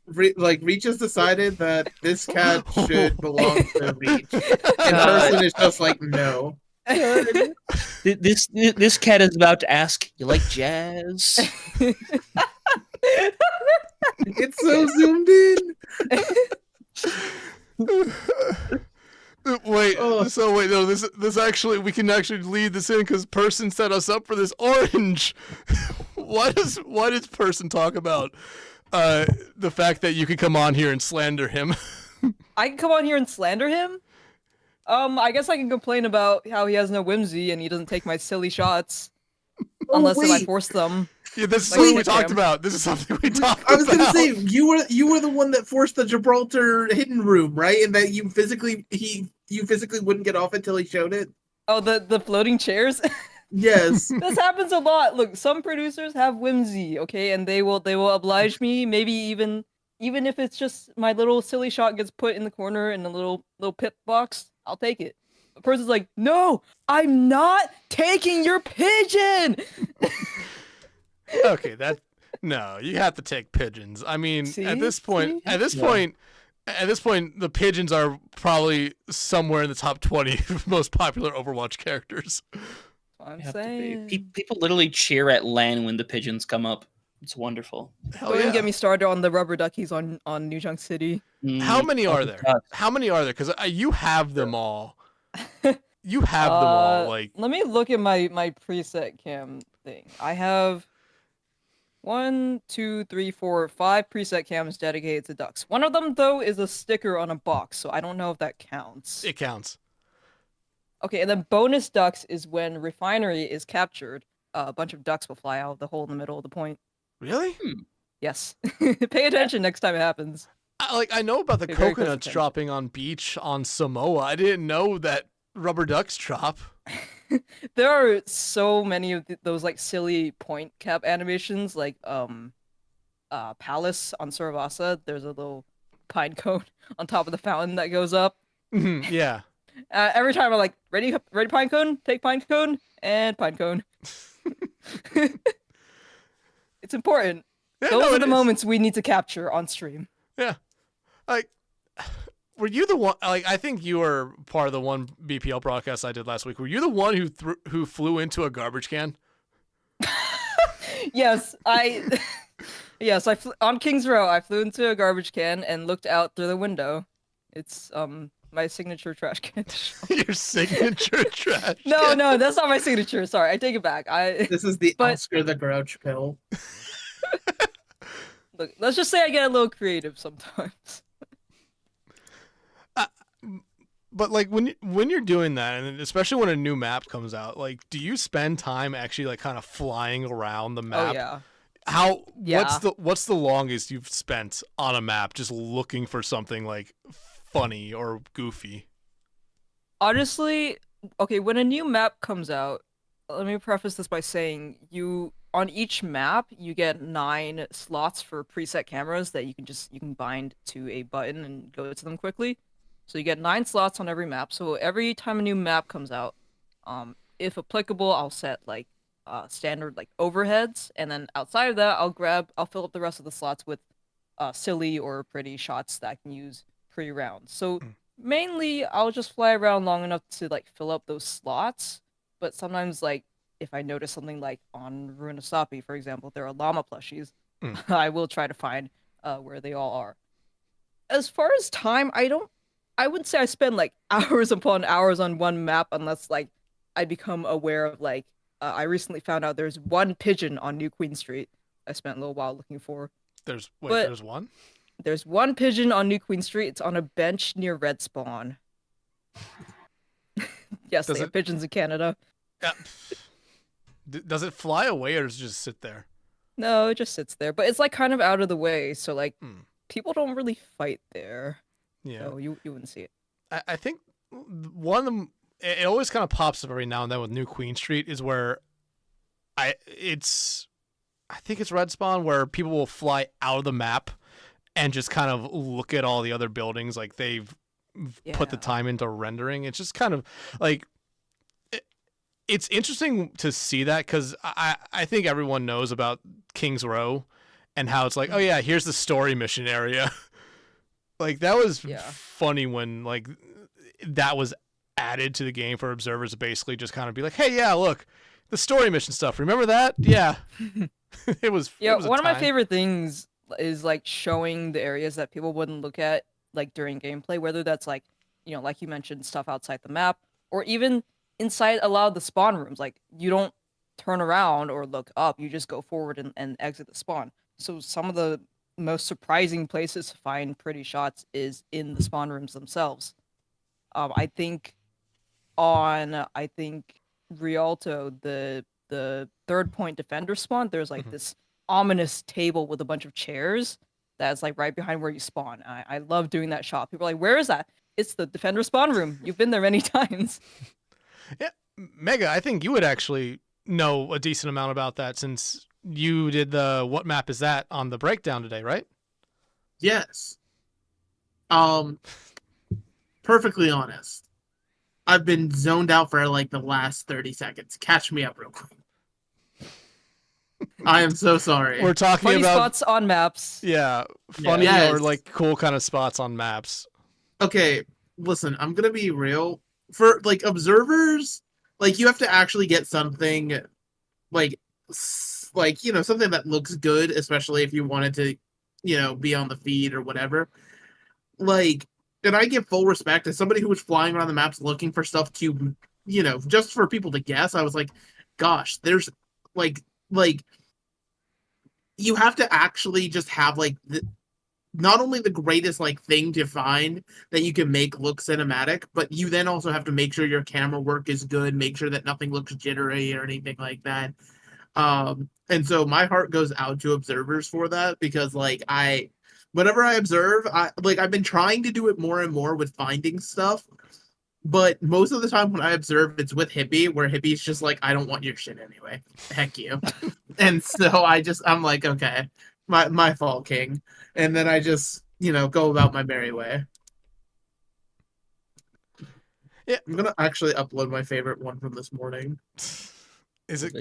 Reach has decided that this cat should belong to Reach. And Person is just like, no. This cat is about to ask, you like jazz? It's so zoomed in. Wait, no, this actually, we can actually lead this in because Person set us up for this orange. Why does Person talk about the fact that you can come on here and slander him? I can come on here and slander him? I guess I can complain about how he has no whimsy and he doesn't take my silly shots. Unless if I force them. Yeah, this is Like something we Instagram. talked about. This is something we talked about. I was gonna say you were the one that forced the Gibraltar hidden room, right? And that you physically wouldn't get off until he showed it. Oh, the floating chairs? Yes. This happens a lot. Look, some producers have whimsy, okay, and they will oblige me. Maybe even if it's just my little silly shot gets put in the corner in a little pip box, I'll take it. The person's like, "No, I'm not taking your pigeon." Okay, no, you have to take pigeons. I mean, at this point, the pigeons are probably somewhere in the top 20 most popular Overwatch characters. I'm saying. People literally cheer at LAN when the pigeons come up. It's wonderful. Don't even get me started on the rubber duckies on New Junk City. How many are there? How many are there? Because you have them all. You have them all. Like, let me look at my preset cam thing. I have 1, 2, 3, 4, 5 preset cams dedicated to ducks. One of them though is a sticker on a box, so I don't know if that counts. It counts. Okay, and then bonus ducks is when refinery is captured. A bunch of ducks will fly out of the hole in the middle of the point. Really? Yes. Pay attention next time it happens. I know about the Pay very close coconuts attention. dropping on beach on Samoa. I didn't know that rubber ducks drop. There are so many of those like silly point cap animations, like Palace on Suravasa. There's a little pine cone on top of the fountain that goes up. Yeah. Every time I'm like, ready pine cone, take pine cone, and pine cone. It's important. Yeah, Those are the is. moments we need to capture on stream. Yeah. Like, were you the one? Like, I think you were part of the one BPL broadcast I did last week. Were you the one who flew into a garbage can? Yes, yes, on Kings Row, I flew into a garbage can and looked out through the window. It's my signature trash can. Your signature trash No, can. no, that's not my signature. Sorry, I take it back. This is the But- Oscar the Grouch pill. Look, let's just say I get a little creative sometimes. But like when you're doing that, and especially when a new map comes out, like, do you spend time actually like kind of flying around the map? Oh yeah. Yeah. What's the longest you've spent on a map just looking for something like funny or goofy? Honestly, okay, when a new map comes out, let me preface this by saying on each map you get 9 slots for preset cameras that you can bind to a button and go to them quickly. So you get 9 slots on every map. So every time a new map comes out, if applicable, I'll set like standard like overheads, and then outside of that, I'll fill up the rest of the slots with silly or pretty shots that I can use pre-round. So mainly, I'll just fly around long enough to like fill up those slots. But sometimes, like if I notice something like on Ruinasapi, for example, there are llama plushies. I will try to find where they all are. As far as time, I wouldn't say I spend like hours upon hours on one map unless like I become aware of like I recently found out there's one pigeon on New Queen Street. I spent a little while looking for. There's one? There's one pigeon on New Queen Street. It's on a bench near Red Spawn. Yes, they have pigeons in Canada. Does it fly away or does it just sit there? No, it just sits there. But it's like kind of out of the way, so like people don't really fight there. Yeah. So you wouldn't see it. I think one of them, it always kind of pops up every now and then with New Queen Street is where I think it's Red Spawn where people will fly out of the map and just kind of look at all the other buildings like they've put the time into rendering. It's just kind of like it's interesting to see that because I think everyone knows about King's Row and how it's like, oh yeah, here's the story mission area. Like that was funny when like that was added to the game for observers to basically just kind of be like, hey, yeah, look, the story mission stuff. Remember that? Yeah. It was one of my favorite things is like showing the areas that people wouldn't look at like during gameplay, whether that's like, you know, like you mentioned, stuff outside the map or even inside a lot of the spawn rooms. Like you don't turn around or look up, you just go forward and exit the spawn. So some of the most surprising places to find pretty shots is in the spawn rooms themselves. I think Rialto, the third point defender spawn, there's like this ominous table with a bunch of chairs that's like right behind where you spawn. I love doing that shot. People are like, where is that? It's the defender spawn room. You've been there many times. Yeah, Mega, I think you would actually know a decent amount about that since you did the what map is that on the breakdown today, right? Yes. Perfectly honest. I've been zoned out for like the last 30 seconds. Catch me up real quick. I am so sorry. We're talking funny about spots on maps. Yeah, funny or like cool kind of spots on maps. Okay, listen, I'm gonna be real. For like observers, like you have to actually get something like you know, something that looks good, especially if you wanted to, you know, be on the feed or whatever. Like, and I give full respect as somebody who was flying around the maps looking for stuff to, you know, just for people to guess. I was like, gosh, there's like you have to actually just have like not only the greatest like thing to find that you can make look cinematic, but you then also have to make sure your camera work is good, make sure that nothing looks jittery or anything like that. And so my heart goes out to observers for that because like whenever I observe, I've been trying to do it more and more with finding stuff, but most of the time when I observe, it's with Hippie, where Hippie's just like, I don't want your shit anyway. Heck you. And so I'm like, okay, my fault, King. And then I just, you know, go about my merry way. Yeah, I'm gonna actually upload my favorite one from this morning. Is it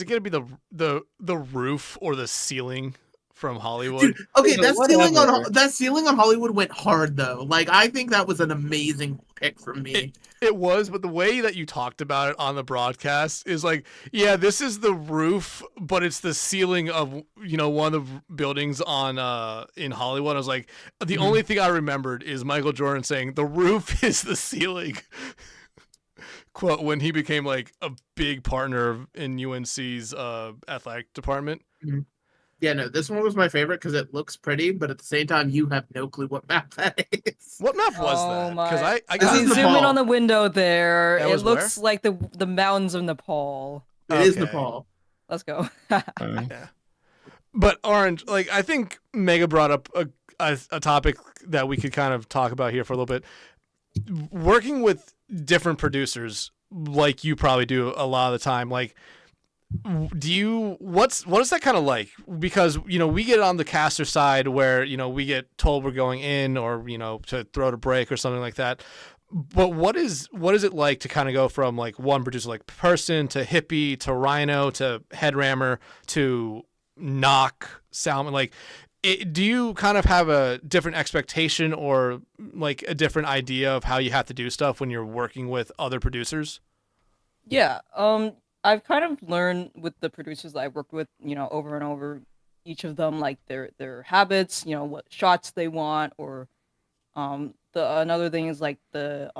gonna be the roof or the ceiling from Hollywood? Dude, okay, that ceiling on Hollywood went hard though. Like I think that was an amazing pick from me. It was, but the way that you talked about it on the broadcast is like, yeah, this is the roof, but it's the ceiling of, you know, one of the buildings on in Hollywood. I was like, the only thing I remembered is Michael Jordan saying the roof is the ceiling. Quote when he became like a big partner in UNC's athletic department. Mm-hmm. Yeah, no, this one was my favorite because it looks pretty, but at the same time, you have no clue what map that is. What map was that? Because I got zoom in on the window there. That it looks like the mountains of Nepal. It is Nepal. Let's go. Yeah. But Orange, like I think Mega brought up a topic that we could kind of talk about here for a little bit. Working with different producers, like you probably do a lot of the time, like. What is that kind of like? Because, you know, we get on the caster side where, you know, we get told we're going in or, you know, to throw to break or something like that. But what is it like to kind of go from like one producer like Person to Hippie to Rhino to Headrammer to Knock Salmon? Like, do you kind of have a different expectation or like a different idea of how you have to do stuff when you're working with other producers? Yeah, I've kind of learned with the producers that I've worked with, over and over, each of them, like their habits, what shots they want, or the another thing is like the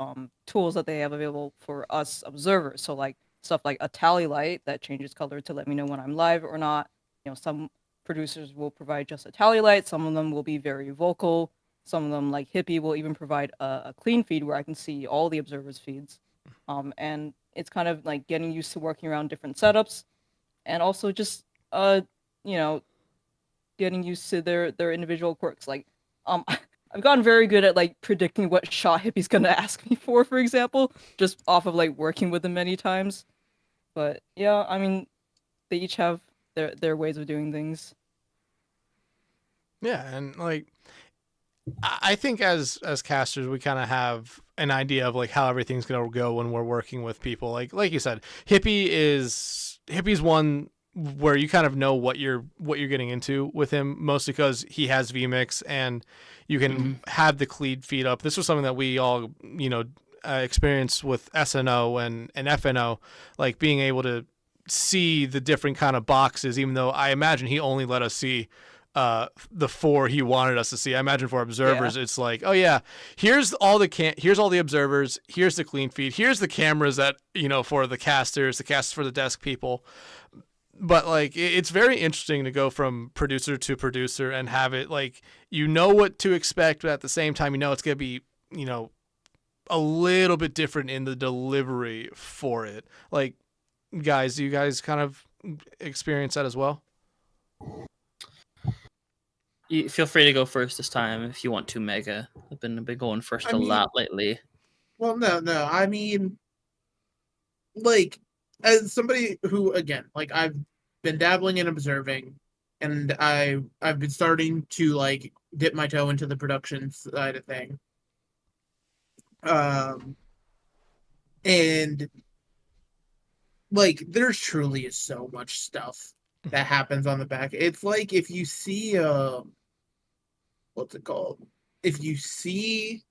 tools that they have available for us observers. So like stuff like a tally light that changes color to let me know when I'm live or not. Some producers will provide just a tally light. Some of them will be very vocal. Some of them, like Hippie, will even provide a clean feed where I can see all the observers' feeds. And it's kind of like getting used to working around different setups, and also just you know, getting used to their individual quirks. Like, I've gotten very good at like predicting what shot Hippie's gonna ask me for example, just off of like working with them many times. But yeah, I mean, they each have their ways of doing things. Yeah, and like I think as casters we kind of have an idea of like how everything's gonna go when we're working with people. Like you said, Hippie's one where you kind of know what you're getting into with him, mostly because he has vmix and you can have the clean feed up. This was something that we all experienced with SNO and FNO, like being able to see the different kind of boxes, even though I imagine he only let us see the 4 he wanted us to see. I imagine for observers, It's like, oh yeah, here's all the observers, here's the clean feed, here's the cameras that for the casters for the desk people. But like it's very interesting to go from producer to producer and have it like what to expect, but at the same time it's gonna be a little bit different in the delivery for it. Like, guys, do you guys kind of experience that as well? You feel free to go first this time if you want to, Mega. I've been going first a lot lately. Well, no. I mean, like, as somebody who, again, like, I've been dabbling in observing, and I've been starting to like dip my toe into the production side of thing. And like, there truly is so much stuff that happens on the back. It's like if you see what's it called? If you see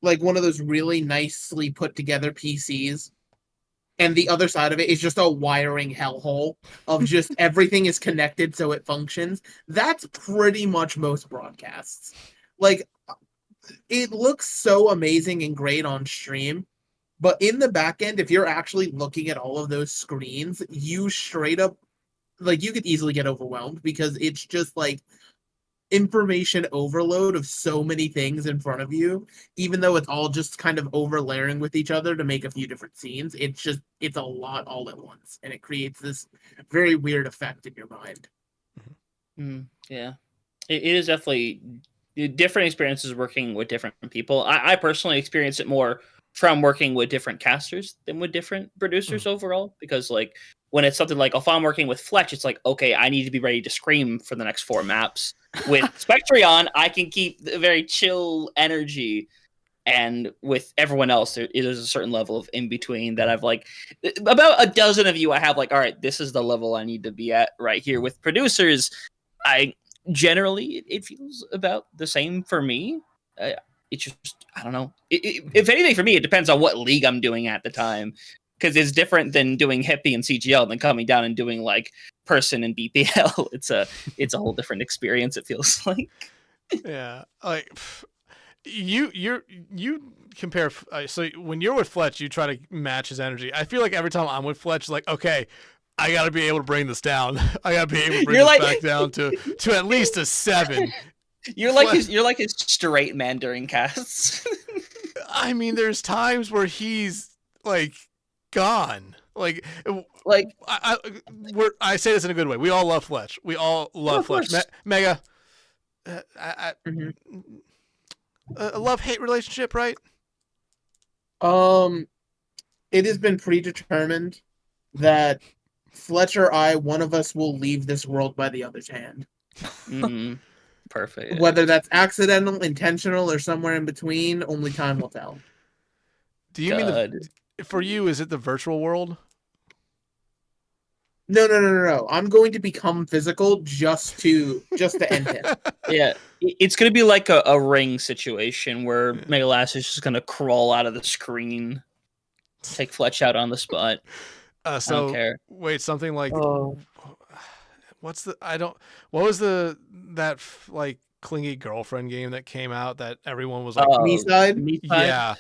like one of those really nicely put together PCs, and the other side of it is just a wiring hellhole of just everything is connected so it functions. That's pretty much most broadcasts. Like, it looks so amazing and great on stream, but in the back end, if you're actually looking at all of those screens, you straight up, like, you could easily get overwhelmed because it's just like information overload of so many things in front of you, even though it's all just kind of overlaying with each other to make a few different scenes. It's a lot all at once, and it creates this very weird effect in your mind. Yeah, it is definitely different experiences working with different people. I personally experience it more from working with different casters than with different producers overall, because like when it's something like if I'm working with Fletch, it's like, okay, I need to be ready to scream for the next 4 maps. With Spectreon, I can keep a very chill energy, and with everyone else, there's a certain level of in between that I've like about a dozen of you. I have like, all right, this is the level I need to be at right here. With producers, I generally it feels about the same for me. It's just I don't know. If anything, for me, it depends on what league I'm doing at the time. Because it's different than doing Hippie and CGL than coming down and doing like Person and BPL. It's a whole different experience. It feels like. Yeah, like you compare. So when you're with Fletch, you try to match his energy. I feel like every time I'm with Fletch, like, okay, I got to be able to bring this down. I got to be able to bring this back down to at least a 7. You're like his straight man during casts. I mean, there's times where he's like gone. Like I say this in a good way. We all love Fletch. We all love Fletch. Mega. A love-hate relationship, right? It has been predetermined that Fletch or one of us will leave this world by the other's hand. Perfect. Whether that's accidental, intentional, or somewhere in between, only time will tell. Do you mean for you? Is it the virtual world? No. I'm going to become physical just to end him. Yeah, it's gonna be like a ring situation where Megalass is just gonna crawl out of the screen, take Fletch out on the spot. I don't care. Wait, something like Oh. what was that like clingy girlfriend game that came out that everyone was like Me side? yeah.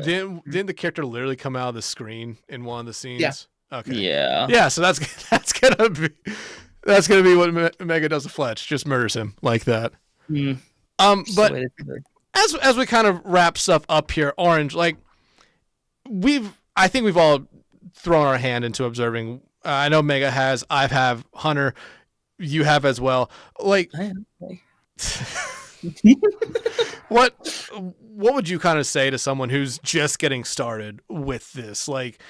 Didn't the character literally come out of the screen in one of the scenes? Yeah. Okay. Yeah. Yeah, so that's gonna be what Mega does to Fletch, just murders him like that. Mm. But as we kind of wrap stuff up here, Orange, like I think we've all thrown our hand into observing. I know Mega has, I have, Hunter, you have as well. Like, what would you kind of say to someone who's just getting started with this? Like,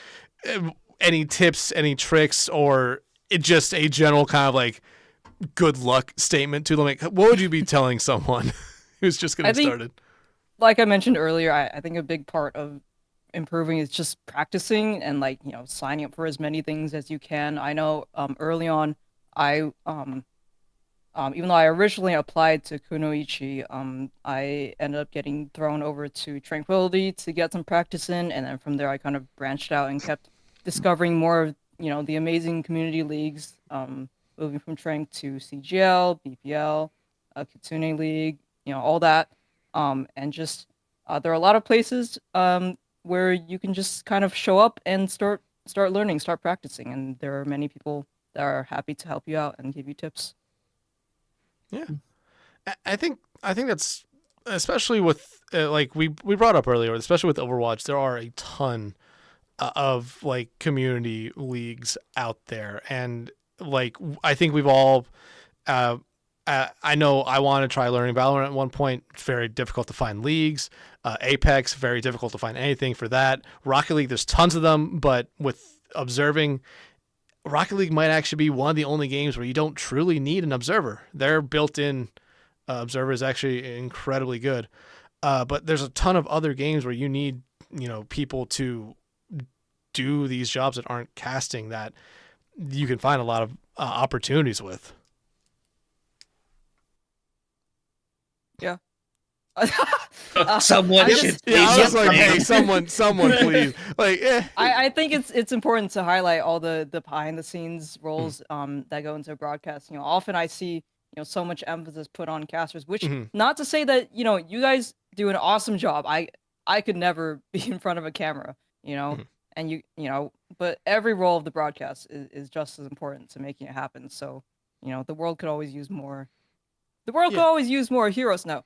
any tips, any tricks, or just a general kind of like good luck statement to them? Like, what would you be telling someone who's just getting started? Like I mentioned earlier, I think a big part of improving is just practicing and like, you know, signing up for as many things as you can. I know early on, I even though I originally applied to Kunoichi, I ended up getting thrown over to Tranquility to get some practice in, and then from there I kind of branched out and kept discovering more of, you know, the amazing community leagues, moving from Trank to CGL, BPL, Kitsune League, you know, all that, and just there are a lot of places where you can just kind of show up and start learning, start practicing, and there are many people that are happy to help you out and give you tips. Yeah, I think that's, especially with like we brought up earlier, especially with Overwatch, there are a ton of like community leagues out there, and like I think we've all I know I want to try learning Valorant at one point. It's very difficult to find leagues. Apex, very difficult to find anything for that. Rocket League, there's tons of them, but with observing, Rocket League might actually be one of the only games where you don't truly need an observer. Their built-in observer is actually incredibly good. But there's a ton of other games where you need, you know, people to do these jobs that aren't casting that you can find a lot of opportunities with. Yeah. Someone should. I was like, hey, someone, please. Like, I think it's important to highlight all the behind the scenes roles that go into broadcast. You know, often I see, you know, so much emphasis put on casters, which not to say that, you know, you guys do an awesome job. I could never be in front of a camera, you know, and you know, but every role of the broadcast is just as important to making it happen. So, you know, the world could always use more. The world could always use more heroes. No.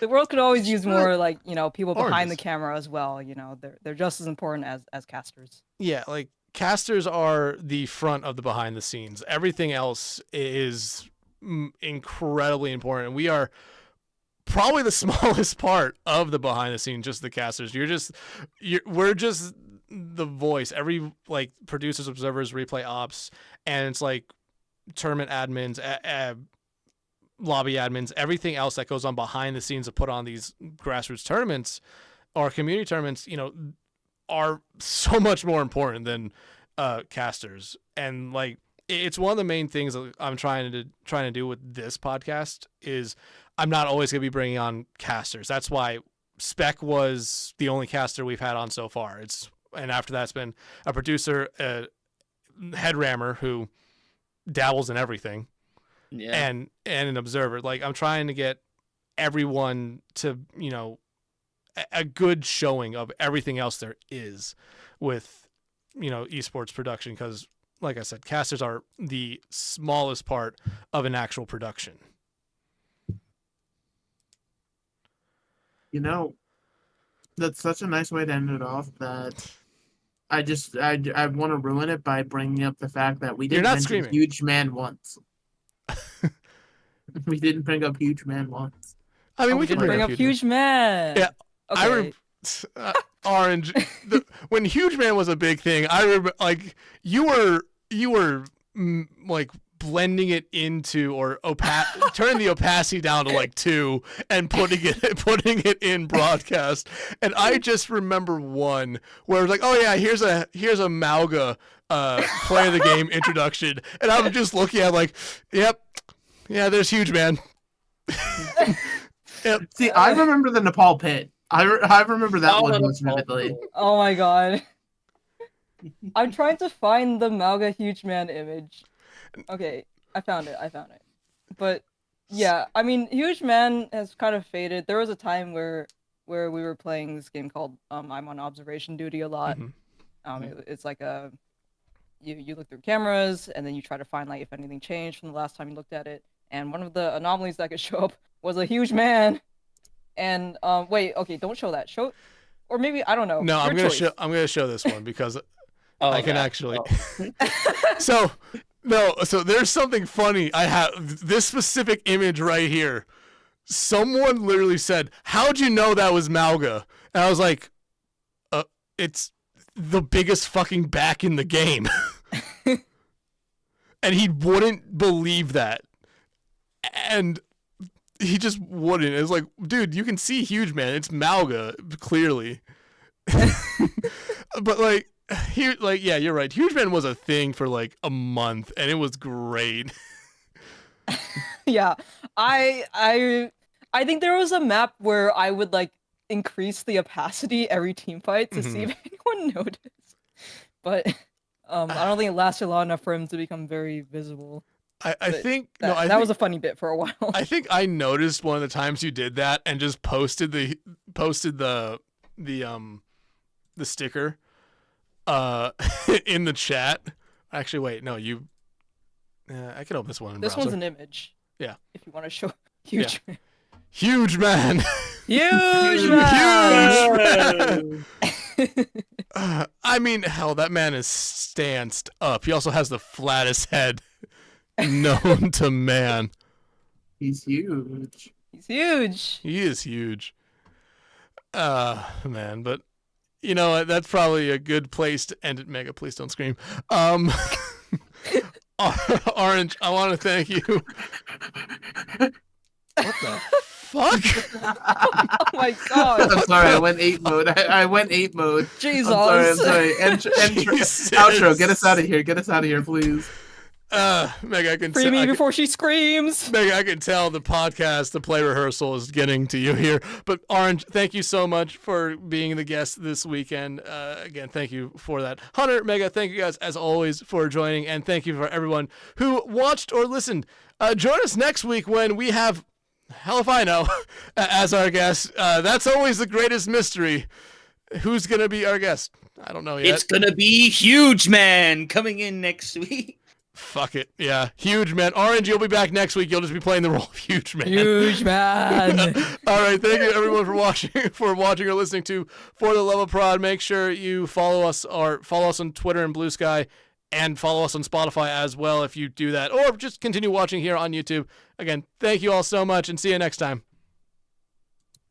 The world could always use more, like, you know, people behind the camera as well. You know, they're just as important as casters. Yeah, like casters are the front of the behind the scenes. Everything else is incredibly important. We are probably the smallest part of the behind the scenes, just the casters. We're just the voice. Every like producers, observers, replay ops, and it's like tournament admins, lobby admins, everything else that goes on behind the scenes to put on these grassroots tournaments or community tournaments, you know, are so much more important than casters. And like, it's one of the main things that I'm trying to do with this podcast is I'm not always going to be bringing on casters. That's why Spec was the only caster we've had on so far. And after that, it's been a producer, a head rammer who dabbles in everything. Yeah. And an observer. Like, I'm trying to get everyone to, you know, a good showing of everything else there is with, you know, esports production, because like I said, casters are the smallest part of an actual production. You know, that's such a nice way to end it off that I want to ruin it by bringing up the fact that we didn't mention Huge Man once. We didn't bring up Huge Man once. I mean, we can can bring up Huge Man. Yeah. Okay. Orange, when Huge Man was a big thing, I remember, like, you were like blending it into or turning the opacity down to like 2 and putting it in broadcast. And I just remember one where it was like, oh yeah, here's a Mauga play of the game introduction, and I'm just looking at like, yep, yeah, there's Huge Man. Yep. See, I remember the Nepal pit. I remember that one most vividly. Oh my god. I'm trying to find the Mauga Huge Man image. Okay, I found it. But yeah, I mean, Huge Man has kind of faded. There was a time where we were playing this game called I'm on observation duty a lot. It's like you look through cameras and then you try to find like if anything changed from the last time you looked at it. And one of the anomalies that could show up was a Huge Man. And wait, okay, don't show that. Show, or maybe I don't know. No, I'm gonna show this one because I can actually. So there's something funny. I have this specific image right here. Someone literally said, "How'd you know that was Mauga?" And I was like, "It's the biggest fucking back in the game," and he wouldn't believe that, and he just wouldn't. It's like, dude, you can see Huge Man. It's Mauga clearly, but like. Yeah, you're right. Huge Man was a thing for like a month, and it was great. Yeah, I think there was a map where I would like increase the opacity every team fight to see if anyone noticed, but I don't think it lasted long enough for him to become very visible. I think that was a funny bit for a while. I think I noticed one of the times you did that and just posted the sticker. In the chat. Actually, wait, no, you. I can open this one. This one's an image. Yeah. If you want to show Huge Man. Huge Man. Huge Man. I mean, hell, that man is stanced up. He also has the flattest head known to man. He's huge. He's huge. He is huge. Man, but. You know what? That's probably a good place to end it. Mega, please don't scream. Orange, I want to thank you. What the fuck? Oh my god. I'm sorry, I went 8 mode. I went 8 mode. Jesus. I'm sorry. Outro, get us out of here. Get us out of here, please. Mega, I can free me before she screams. Mega, I can tell the podcast, the play rehearsal is getting to you here. But Orange, thank you so much for being the guest this weekend. Again, thank you for that. Hunter, Mega, thank you guys as always for joining, and thank you for everyone who watched or listened. Join us next week when we have, hell if I know, as our guest. That's always the greatest mystery. Who's gonna be our guest? I don't know yet. It's gonna be Huge Man coming in next week. Fuck it. Yeah. Huge Man. Orange, you'll be back next week. You'll just be playing the role of Huge Man. Huge Man. All right. Thank you, everyone, for watching or listening to For the Love of Prod. Make sure you follow us on Twitter and Blue Sky, and follow us on Spotify as well if you do that, or just continue watching here on YouTube. Again, thank you all so much, and see you next time.